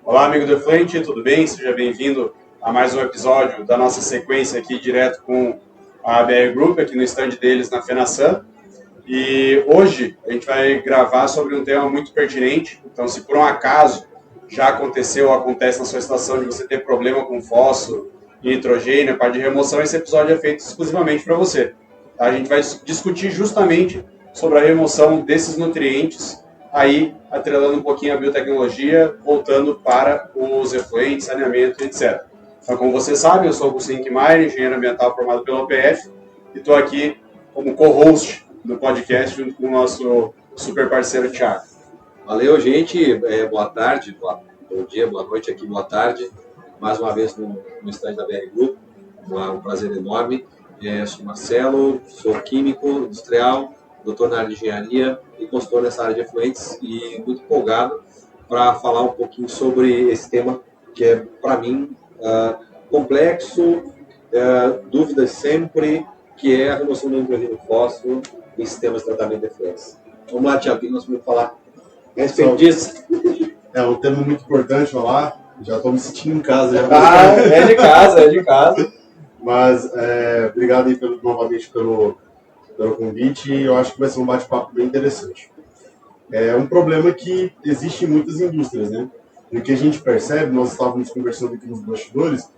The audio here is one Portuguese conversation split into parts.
Olá, amigo do Efluente, tudo bem? Seja bem-vindo a mais um episódio da nossa sequência aqui direto com a BR Group, aqui no stand deles na FenaSan. E hoje a gente vai gravar sobre um tema muito pertinente. Então, se por um acaso já aconteceu ou acontece na sua estação de você ter problema com fósforo e nitrogênio, a parte de remoção, esse episódio é feito exclusivamente para você. A gente vai discutir justamente sobre a remoção desses nutrientes, aí atrelando um pouquinho a biotecnologia, voltando para os efluentes, saneamento, etc. Então, como você sabe, eu sou o Agustin Kimair, engenheiro ambiental formado pela UPF, e estou aqui como co-host do podcast junto com o nosso super parceiro Thiago. Valeu, gente. Boa tarde, bom dia, boa noite aqui, boa tarde. Mais uma vez no stand da BR Group, um prazer enorme. Sou Marcelo, sou químico industrial, doutor na área de engenharia e consultor nessa área de efluentes e muito empolgado para falar um pouquinho sobre esse tema que é, para mim, complexo, dúvidas sempre, que é a remoção do nitrogênio e fósforo em sistemas de tratamento de efluentes. Vamos lá, Thiago, o que nós vamos falar a respeito disso? É um tema muito importante falar, já estou me sentindo em casa. É de casa. Mas obrigado aí novamente pelo convite, e eu acho que vai ser um bate-papo bem interessante. É um problema que existe em muitas indústrias, né? E o que a gente percebe, nós estávamos conversando aqui nos bastidores,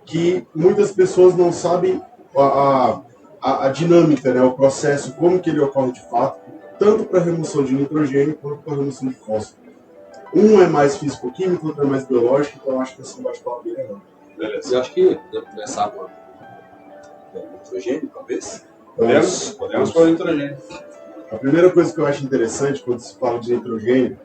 que muitas pessoas não sabem a dinâmica, né? O processo, como que ele ocorre de fato, tanto para a remoção de nitrogênio quanto para a remoção de fósforo. Um é mais físico-químico, outro é mais biológico, então eu acho que esse é um bate-papo bem legal. Beleza. Eu acho que podemos começar com nitrogênio, talvez? Podemos pôr nitrogênio. A primeira coisa que eu acho interessante quando se fala de nitrogênio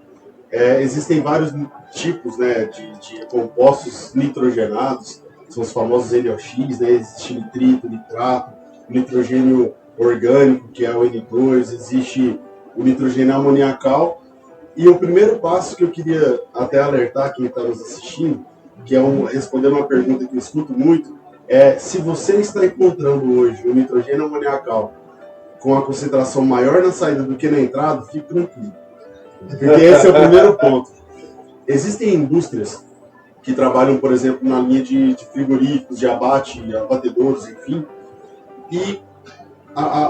existem vários tipos, né, de compostos nitrogenados, são os famosos NOx, né, existe nitrito, nitrato, nitrogênio orgânico, que é o N2, existe o nitrogênio amoniacal. E o primeiro passo que eu queria até alertar quem está nos assistindo, que é responder uma pergunta que eu escuto muito, se você está encontrando hoje o nitrogênio amoniacal com a concentração maior na saída do que na entrada, fique tranquilo. Porque esse é o primeiro ponto. Existem indústrias que trabalham, por exemplo, na linha de frigoríficos, de abate, abatedouros, enfim, e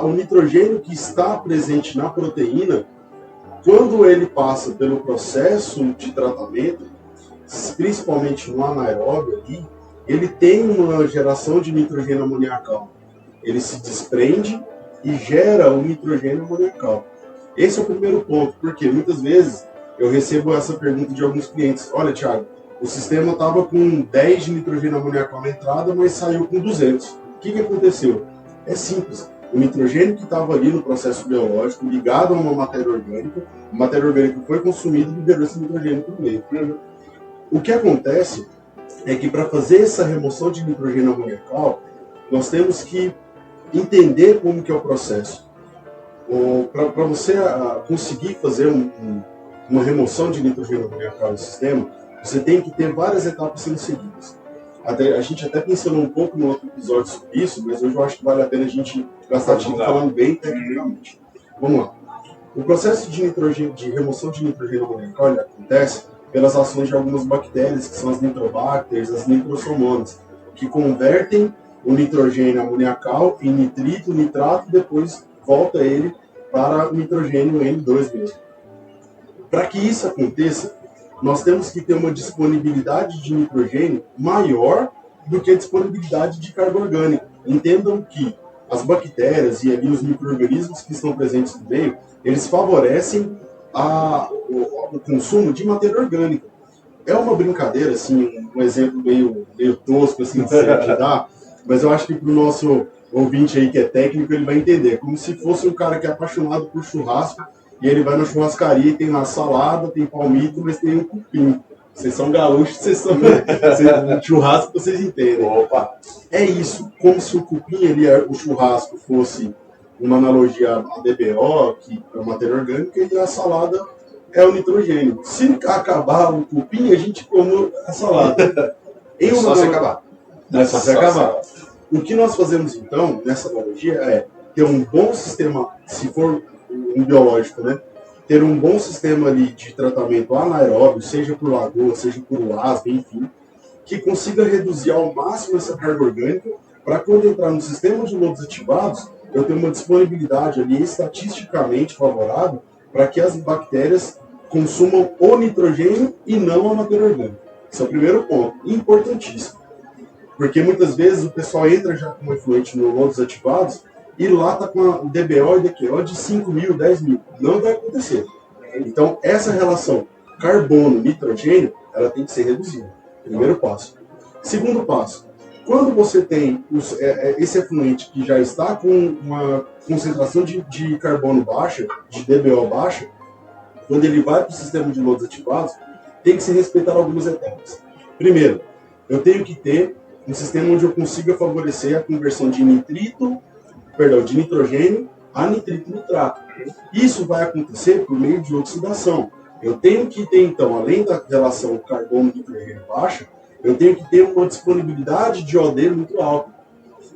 o nitrogênio que está presente na proteína, quando ele passa pelo processo de tratamento, principalmente no anaeróbio ali, ele tem uma geração de nitrogênio amoniacal. Ele se desprende e gera o nitrogênio amoniacal. Esse é o primeiro ponto, porque muitas vezes eu recebo essa pergunta de alguns clientes. Olha, Thiago, o sistema estava com 10 de nitrogênio amoniacal na entrada, mas saiu com 200. O que aconteceu? É simples. O nitrogênio que estava ali no processo biológico, ligado a uma matéria orgânica, a matéria orgânica foi consumida e liberou esse nitrogênio por meio. O que acontece é que para fazer essa remoção de nitrogênio amoniacal, nós temos que entender como que é o processo. Para você conseguir fazer uma remoção de nitrogênio amoniacal no sistema, você tem que ter várias etapas sendo seguidas. A gente até mencionou um pouco no outro episódio sobre isso, mas hoje eu acho que vale a pena a gente gastar tempo falando bem tecnicamente. Vamos lá. O processo de remoção de nitrogênio amoniacal acontece pelas ações de algumas bactérias, que são as nitrobactérias, as nitrosomonas, que convertem o nitrogênio amoniacal em nitrito, nitrato, e depois volta ele para o nitrogênio N2 mesmo. Para que isso aconteça, nós temos que ter uma disponibilidade de nitrogênio maior do que a disponibilidade de carga orgânica. Entendam que as bactérias e ali os micro-organismos que estão presentes no meio, eles favorecem o consumo de matéria orgânica. É uma brincadeira, assim, um exemplo meio tosco assim, de dar, mas eu acho que para o nosso ouvinte aí que é técnico, ele vai entender. Como se fosse um cara que é apaixonado por churrasco, e ele vai na churrascaria e tem lá salada, tem palmito, mas tem um cupim. Vocês são gaúchos, churrasco vocês entendem. Opa! É isso, como se o cupim, o churrasco, fosse uma analogia à DBO, que é a matéria orgânica, e a salada é o nitrogênio. Se acabar o cupim, a gente come a salada. Só se acabar. Só se acabar. O que nós fazemos, então, nessa analogia, é ter um bom sistema, se for um biológico, né? ter um bom sistema ali de tratamento anaeróbio, seja por lagoa, seja por UASB, enfim, que consiga reduzir ao máximo essa carga orgânica, para quando entrar no sistema de lodos ativados, eu tenho uma disponibilidade ali estatisticamente favorável para que as bactérias consumam o nitrogênio e não a matéria orgânica. Esse é o primeiro ponto, importantíssimo. Porque muitas vezes o pessoal entra já com um efluente no lodos ativados e lá está com a DBO e DQO de 5.000, 10.000. Não vai acontecer. Então, essa relação carbono-nitrogênio, ela tem que ser reduzida. Primeiro passo. Segundo passo, quando você tem esse efluente que já está com uma concentração de carbono baixa, de DBO baixa, quando ele vai para o sistema de lodos ativados, tem que se respeitar algumas etapas. Primeiro, eu tenho que ter um sistema onde eu consiga favorecer a conversão de nitrogênio a nitrito-nitrato. Isso vai acontecer por meio de oxidação. Eu tenho que ter, então, além da relação carbono-nitrogênio baixa, eu tenho que ter uma disponibilidade de OD muito alta.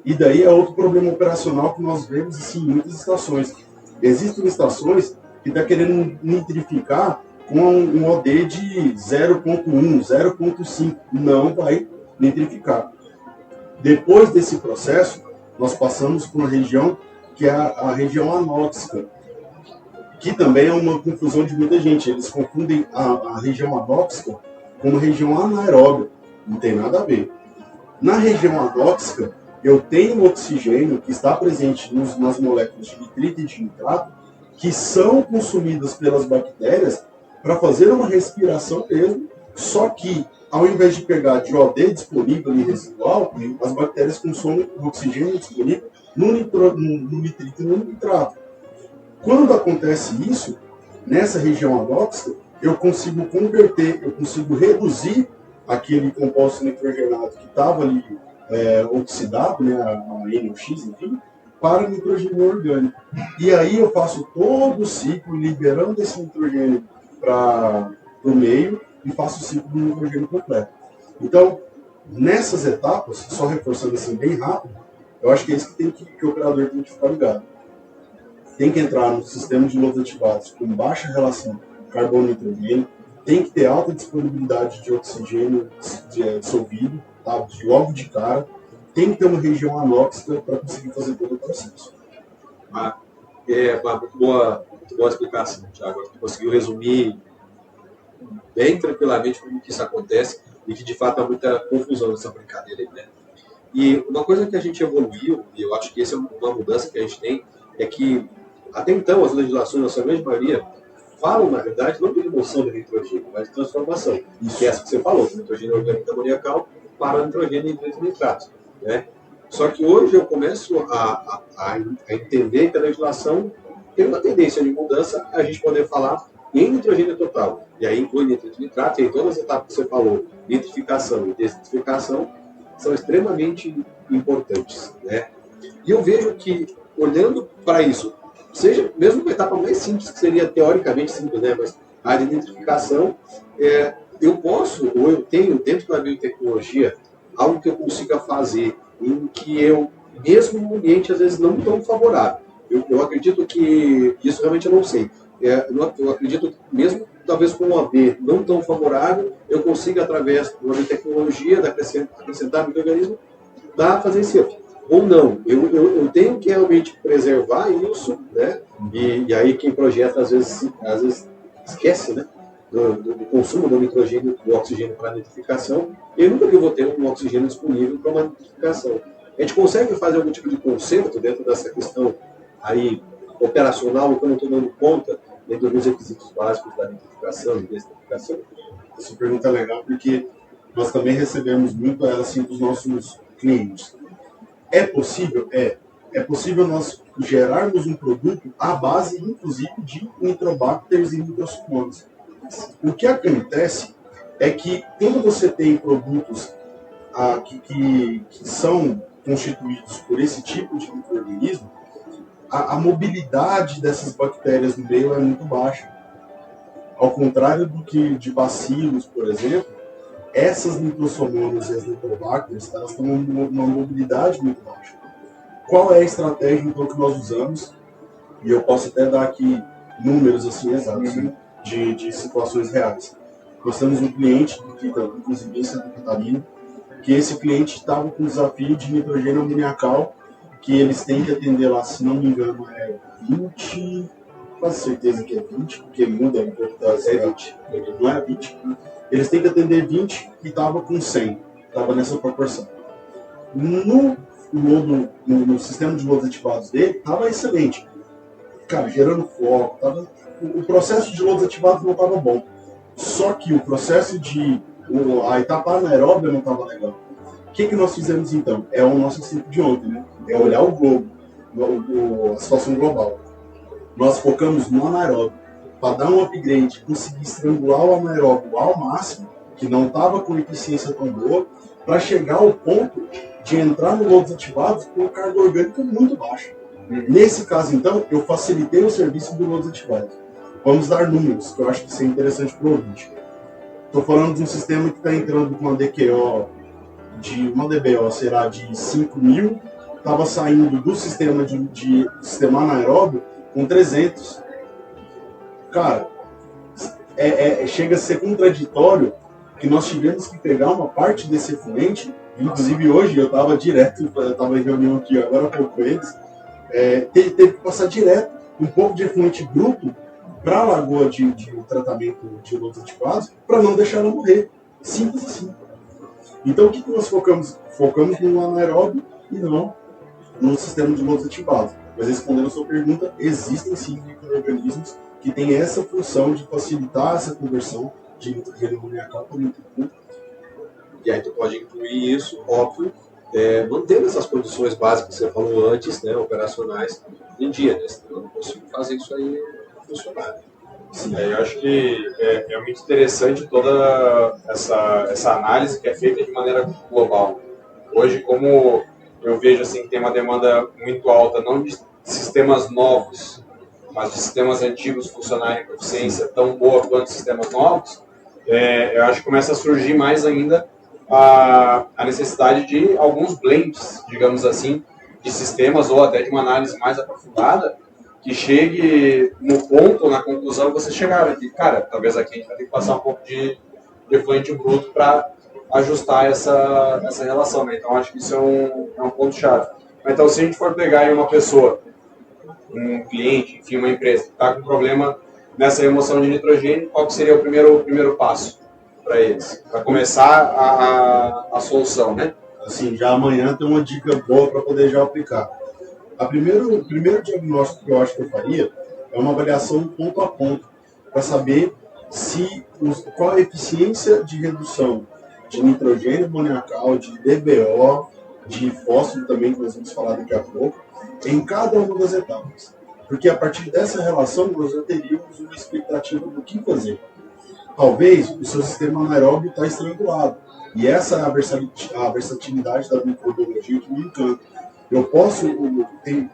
E daí é outro problema operacional que nós vemos assim, em muitas estações. Existem estações que estão querendo nitrificar com um OD de 0,1, 0,5. Não vai nitrificar. Depois desse processo, nós passamos por uma região que é a região anóxica, que também é uma confusão de muita gente. Eles confundem a região anóxica com uma região anaeróbia. Não tem nada a ver. Na região anóxica, eu tenho oxigênio que está presente nas moléculas de nitrito e de nitrato, que são consumidas pelas bactérias para fazer uma respiração mesmo, só que ao invés de pegar de OD disponível e residual, as bactérias consomem o oxigênio disponível no nitrito e no nitrato. Quando acontece isso, nessa região anóxica, eu consigo converter, eu consigo reduzir aquele composto nitrogenado que estava ali oxidado, né, a NOx, enfim, para nitrogênio orgânico. E aí eu faço todo o ciclo liberando esse nitrogênio para o meio e faço o ciclo do nitrogênio completo. Então, nessas etapas, só reforçando assim bem rápido, eu acho que é isso que o operador tem que ficar ligado. Tem que entrar no sistema de lodos ativados com baixa relação carbono-nitrogênio, tem que ter alta disponibilidade de oxigênio dissolvido, tá? Logo de cara, tem que ter uma região anóxica para conseguir fazer todo o processo. Uma boa explicação, Thiago. Você conseguiu resumir bem tranquilamente como que isso acontece e que de fato há muita confusão nessa brincadeira aí, né? E uma coisa que a gente evoluiu, e eu acho que essa é uma mudança que a gente tem, é que até então as legislações, na sua grande maioria, falam, na verdade, não de remoção de nitrogênio, mas de transformação. Que é essa que você falou, nitrogênio orgânico amoniacal para nitrogênio e nitrato, né? Só que hoje eu começo a entender que a legislação tem uma tendência de mudança a gente poder falar em nitrogênio total. E aí inclui nitrito e nitrato, e aí todas as etapas que você falou, nitrificação e desnitrificação, são extremamente importantes, né? E eu vejo que, olhando para isso, seja mesmo uma etapa mais simples, que seria teoricamente simples, né? Mas a de nitrificação, eu posso, ou eu tenho dentro da biotecnologia, algo que eu consiga fazer em que eu, mesmo no ambiente às vezes não tão favorável, eu acredito que, isso realmente eu não sei, eu acredito que mesmo talvez com um AB não tão favorável, eu consiga, através de uma biotecnologia, de acrescentar micro-organismo, fazer esse up. Ou não, eu tenho que realmente preservar isso, né? E aí quem projeta às vezes esquece, né? Do consumo do nitrogênio, do oxigênio para a nitrificação, eu nunca vou ter um oxigênio disponível para uma nitrificação. A gente consegue fazer algum tipo de conserto dentro dessa questão aí operacional, que eu não estou dando conta dentro dos requisitos básicos da nitrificação e desnitrificação? Essa pergunta é legal porque nós também recebemos muito ela assim dos nossos clientes. É possível? É possível nós gerarmos um produto à base, inclusive, de nitrobacters e nitrosumonas. O que acontece é que quando você tem produtos que são constituídos por esse tipo de micro-organismo, a mobilidade dessas bactérias no meio é muito baixa. Ao contrário do que de bacilos, por exemplo, essas nitrosomonas e as nitrobacters, elas têm uma mobilidade muito baixa. Qual é a estratégia então que nós usamos? E eu posso até dar aqui números assim exatos, né, de situações reais. Nós temos um cliente, que fica inclusive em Santa Catarina, que esse cliente estava com um desafio de nitrogênio amoniacal, que eles têm que atender lá, se não me engano, é 20, quase certeza que é 20, porque muda um pouco das... É 20, não é 20. Eles têm que atender 20 e estava com 100, estava nessa proporção. No sistema de lodos ativados dele, estava excelente. Cara, gerando foco, o processo de lodos ativados não estava bom. Só que o processo a etapa anaeróbia não estava legal. O que nós fizemos então? É o nosso ciclo de ontem, né? É olhar o globo, a situação global. Nós focamos no anaeróbio para dar um upgrade, conseguir estrangular o anaeróbio ao máximo, que não estava com eficiência tão boa, para chegar ao ponto de entrar no lodos ativados com carga orgânica muito baixa. Nesse caso, então, eu facilitei o serviço do lodos ativados. Vamos dar números, que eu acho que isso é interessante para o ouvinte. Estou falando de um sistema que está entrando com uma DQO uma DBO, será de 5.000, estava saindo do sistema de sistema anaeróbio com 300. Cara, chega a ser contraditório que nós tivemos que pegar uma parte desse efluente, inclusive hoje eu estava em reunião aqui agora há pouco com eles, teve que passar direto um pouco de efluente bruto para a lagoa de tratamento de lodos ativados, para não deixar ela morrer. Simples assim. Então o que nós focamos? Focamos no anaeróbio e não no sistema de lodos ativados. Mas respondendo a sua pergunta, existem sim micro-organismos que têm essa função de facilitar essa conversão de nitrogênio amoniacal para nitrogênio. E aí tu pode incluir isso, óbvio, mantendo essas condições básicas que você falou antes, né, operacionais, em dia, né? Senão eu não consigo fazer isso aí funcionar. Sim, eu acho que é muito interessante toda essa análise que é feita de maneira global. Hoje, como eu vejo assim, que tem uma demanda muito alta, não de sistemas novos, mas de sistemas antigos funcionarem com eficiência tão boa quanto sistemas novos, eu acho que começa a surgir mais ainda a necessidade de alguns blends, digamos assim, de sistemas ou até de uma análise mais aprofundada que chegue no ponto, na conclusão que vocês chegaram aqui. Cara, talvez aqui a gente vai ter que passar um pouco de efluente bruto para ajustar essa relação, né? Então acho que isso é um ponto-chave. Então se a gente for pegar aí uma pessoa, um cliente, enfim, uma empresa, que está com problema nessa remoção de nitrogênio, qual que seria o primeiro passo para eles? Para começar a solução, né? Assim, já amanhã tem uma dica boa para poder já aplicar. O primeiro diagnóstico que eu acho que eu faria é uma avaliação ponto a ponto, para saber qual a eficiência de redução de nitrogênio amoniacal, de DBO, de fósforo também, que nós vamos falar daqui a pouco, em cada uma das etapas. Porque a partir dessa relação nós já teríamos uma expectativa do que fazer. Talvez o seu sistema anaeróbio está estrangulado. E essa é a versatilidade da microbiologia que me encanta.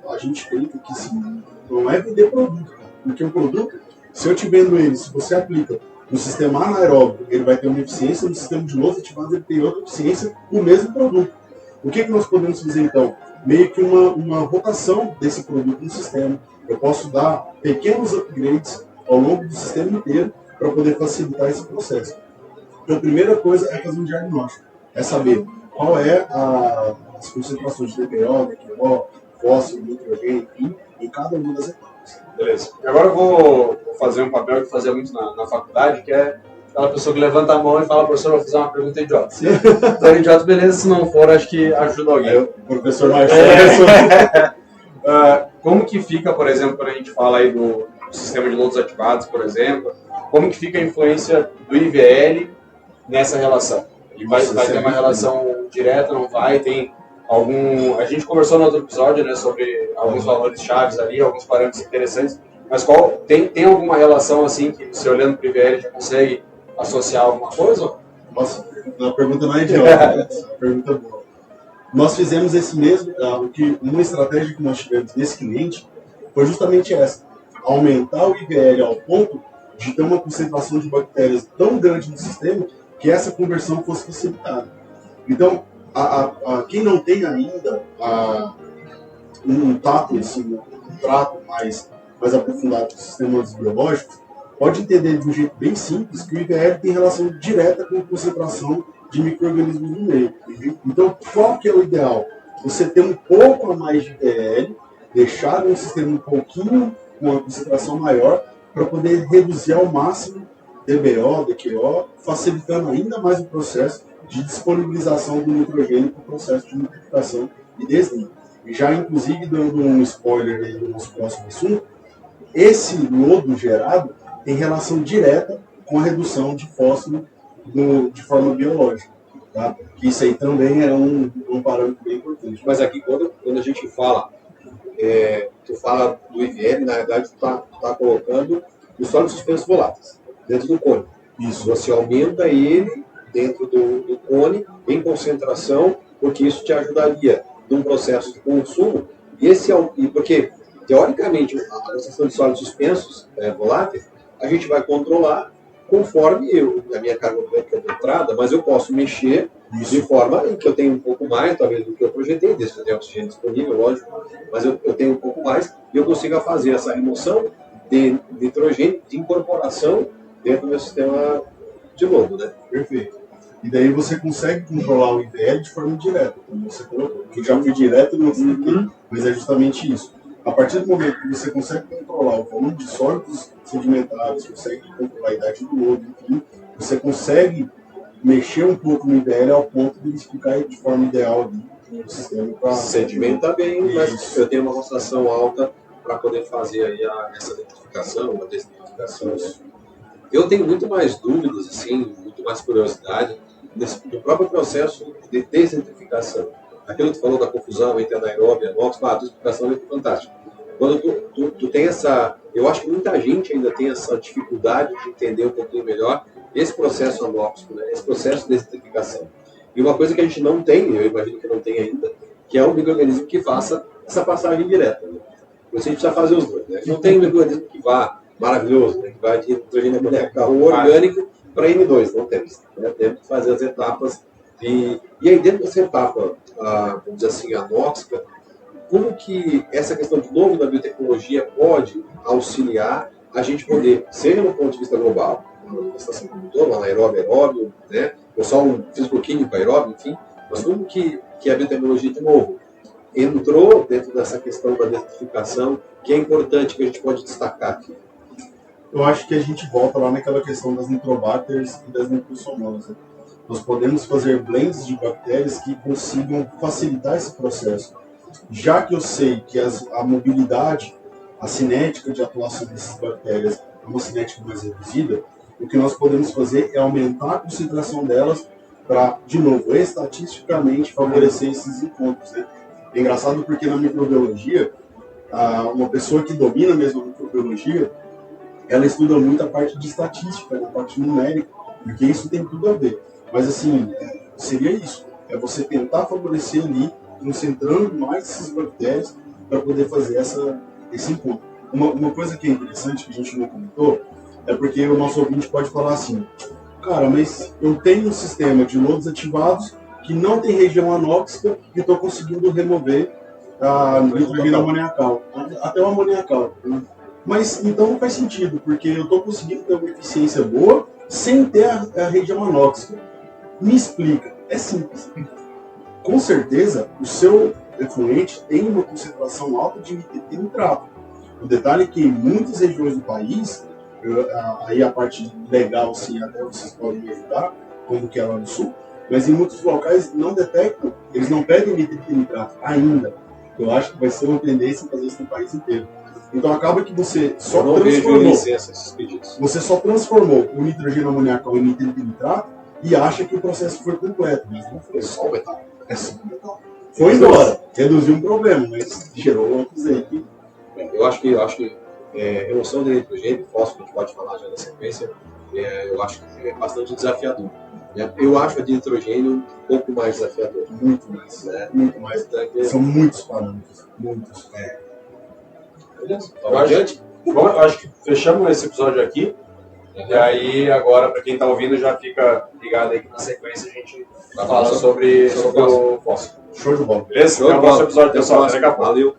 A gente tenta que sim, não é vender produto, cara. Porque o produto, se eu te vendo ele, se você aplica no sistema anaeróbio, ele vai ter uma eficiência, no sistema de lodos ativados ele tem outra eficiência, o mesmo produto. O que nós podemos fazer então? Meio que uma rotação desse produto no sistema. Eu posso dar pequenos upgrades ao longo do sistema inteiro para poder facilitar esse processo. Então a primeira coisa é fazer um diagnóstico, é saber qual é as concentrações de DBO, DQO, fósforo, nitrogênio, enfim, em cada uma das etapas. Beleza. Agora eu vou fazer um papel que eu fazia muito na faculdade, que é aquela pessoa que levanta a mão e fala, professor, eu vou fazer uma pergunta idiota. Se for idiota, beleza, se não for, acho que ajuda alguém. O professor Marcelo. Como que fica, por exemplo, quando a gente fala aí do sistema de lodos ativados, por exemplo, como que fica a influência do IVL nessa relação? E vai ter uma relação direta, não vai? Tem algum... A gente conversou no outro episódio, né, sobre alguns valores chaves ali, alguns parâmetros interessantes, mas tem alguma relação assim que você olhando para o IVL já consegue associar alguma coisa? Nossa, a pergunta não é idiota, né? A pergunta é boa. Nós fizemos esse mesmo, uma estratégia que nós tivemos nesse cliente foi justamente essa, aumentar o IVL ao ponto de ter uma concentração de bactérias tão grande no sistema que essa conversão fosse facilitada. Então, quem não tem ainda um tato, assim, um trato mais mais aprofundado dos sistemas biológicos, pode entender de um jeito bem simples que o IVL tem relação direta com a concentração de micro-organismos no meio. Então, qual que é o ideal? Você ter um pouco a mais de IVL, deixar um sistema um pouquinho com uma concentração maior, para poder reduzir ao máximo DBO, DQO, facilitando ainda mais o processo de disponibilização do nitrogênio para o processo de nitrificação e desnível. E já, inclusive, dando um spoiler aí do nosso próximo assunto, esse lodo gerado tem relação direta com a redução de fósforo de forma biológica. Tá? Que isso aí também é um parâmetro bem importante. Mas aqui, quando a gente fala, tu fala do IVL, na verdade, tu tá colocando os sólidos suspensos voláteis dentro do cone. Isso. Você aumenta ele dentro do cone em concentração, porque isso te ajudaria num processo de consumo. E porque, teoricamente, a concentração de sólidos suspensos voláteis, a gente vai controlar conforme a minha carga orgânica de entrada, mas eu posso mexer de forma em que eu tenho um pouco mais, talvez, do que eu projetei, desde que eu tenha oxigênio disponível, lógico, mas eu tenho um pouco mais e eu consigo fazer essa remoção de nitrogênio, de incorporação dentro do meu sistema de lodo, né? Perfeito. E daí você consegue controlar o IVL de forma direta, como você colocou. Eu já fui direto no mas é justamente isso. A partir do momento que você consegue controlar o volume de sólidos sedimentares, consegue controlar a idade do lodo, enfim, você consegue mexer um pouco no IVL ao ponto de explicar de forma ideal o sistema para sedimenta bem, mas eu tenho uma concentração alta para poder fazer aí essa nitrificação, a desnitrificação. Eu tenho muito mais dúvidas, assim, muito mais curiosidade no próprio processo de desnitrificação. Aquilo que tu falou da confusão entre anaeróbio e anóxico, a desnitrificação é fantástica. Quando tu tem essa... Eu acho que muita gente ainda tem essa dificuldade de entender um pouquinho melhor esse processo anóxico, né? Esse processo de desnitrificação. E uma coisa que a gente não tem, eu imagino que não tem ainda, que é um micro-organismo que faça essa passagem direta. Né? Você precisa fazer os dois. Né? Não tem um micro-organismo que vá maravilhoso, né? Que vai de nitrogênio amoniacal ou orgânico para N2, não temos. Né? Temos que fazer as etapas. E aí dentro dessa etapa, vamos dizer assim, anóxica, como que essa questão de novo da biotecnologia pode auxiliar a gente poder, seja no ponto de vista global, no anaeróbio, aeróbio, né? Ou só um físico-químico aeróbio, enfim, mas como que a biotecnologia, de novo, entrou dentro dessa questão da nitrificação, que é importante, que a gente pode destacar aqui? Eu acho que a gente volta lá naquela questão das nitrobacters e das nitrosomonas. Né? Nós podemos fazer blends de bactérias que consigam facilitar esse processo. Já que eu sei que a mobilidade, a cinética de atuação dessas bactérias é uma cinética mais reduzida, o que nós podemos fazer é aumentar a concentração delas para, de novo, estatisticamente favorecer esses encontros. Né? É engraçado porque na microbiologia, uma pessoa que domina mesmo a microbiologia, ela estuda muito a parte de estatística, a parte numérica, porque isso tem tudo a ver. Mas assim, seria isso, é você tentar favorecer ali, concentrando mais essas bactérias para poder fazer esse encontro. Uma coisa que é interessante, que a gente não comentou, é porque o nosso ouvinte pode falar assim, cara, mas eu tenho um sistema de lodos ativados que não tem região anóxica e estou conseguindo remover a nitrogênio amoniacal, até o amoniacal. Mas então não faz sentido, porque eu estou conseguindo ter uma eficiência boa sem ter a região anóxica. Me explica, é simples. Com certeza, o seu efluente tem uma concentração alta de nitrato. O detalhe é que em muitas regiões do país, aí a parte legal, sim, até vocês podem me ajudar, como que é lá no sul, mas em muitos locais não detectam, eles não pedem nitrato ainda. Eu acho que vai ser uma tendência fazer isso no país inteiro. Então acaba que você só transformou o nitrogênio amoniacal em nitrato e acha que o processo foi completo, mas não foi. Só o metal. É só o metal. Foi embora, reduziu um problema, mas gerou outros aí que... Eu acho que remoção de nitrogênio, fósforo, a gente pode falar já na sequência, eu acho que é bastante desafiador. Eu acho a de nitrogênio um pouco mais desafiador. Muito mais. Muito mais. São muitos parâmetros. Muitos. Beleza? Vamos adiante? Bom, acho que fechamos esse episódio aqui. E aí, agora, para quem está ouvindo, já fica ligado aí que na sequência a gente vai falar sobre o fósforo. Show de bola. Beleza? Até o próximo episódio, pessoal. Até daqui a pouco. Valeu.